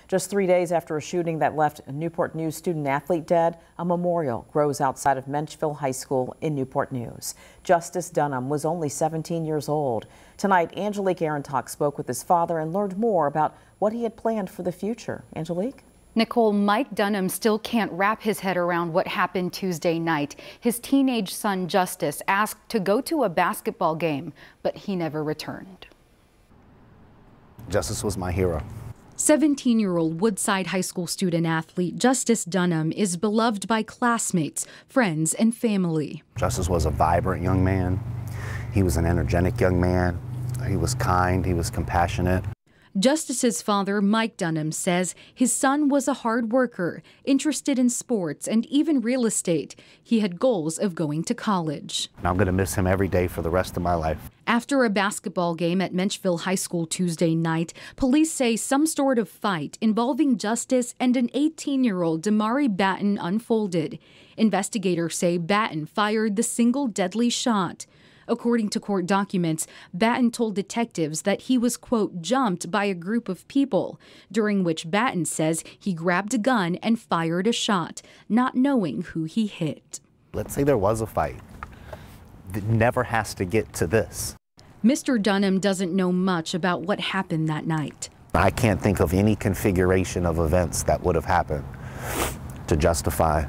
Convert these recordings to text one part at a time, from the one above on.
Just 3 days after a shooting that left a Newport News student-athlete dead, a memorial grows outside of Menchville High School in Newport News. Justice Dunham was only 17 years old. Tonight, Angelique Arentock spoke with his father and learned more about what he had planned for the future. Angelique? Nicole, Mike Dunham still can't wrap his head around what happened Tuesday night. His teenage son, Justice, asked to go to a basketball game, but he never returned. Justice was my hero. 17-year-old Woodside High School student-athlete Justice Dunham is beloved by classmates, friends, and family. Justice was a vibrant young man. He was an energetic young man. He was kind. He was compassionate. Justice's father, Mike Dunham, says his son was a hard worker, interested in sports and even real estate. He had goals of going to college. And I'm going to miss him every day for the rest of my life. After a basketball game at Menchville High School Tuesday night, police say some sort of fight involving Justice and an 18-year-old Damari Batten unfolded. Investigators say Batten fired the single deadly shot. According to court documents, Batten told detectives that he was, quote, jumped by a group of people, during which Batten says he grabbed a gun and fired a shot, not knowing who he hit. Let's say there was a fight. It never has to get to this. Mr. Dunham doesn't know much about what happened that night. I can't think of any configuration of events that would have happened to justify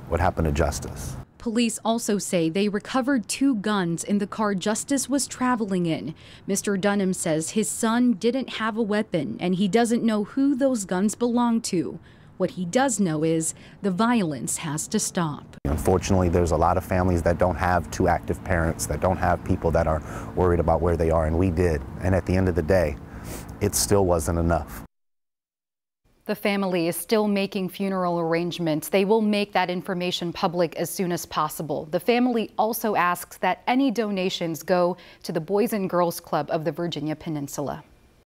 what happened to Justice. Police also say they recovered 2 guns in the car Justice was traveling in. Mr. Dunham says his son didn't have a weapon and he doesn't know who those guns belong to. What he does know is the violence has to stop. Unfortunately, there's a lot of families that don't have 2 active parents, that don't have people that are worried about where they are, and we did. And at the end of the day, it still wasn't enough. The family is still making funeral arrangements. They will make that information public as soon as possible. The family also asks that any donations go to the Boys and Girls Club of the Virginia Peninsula.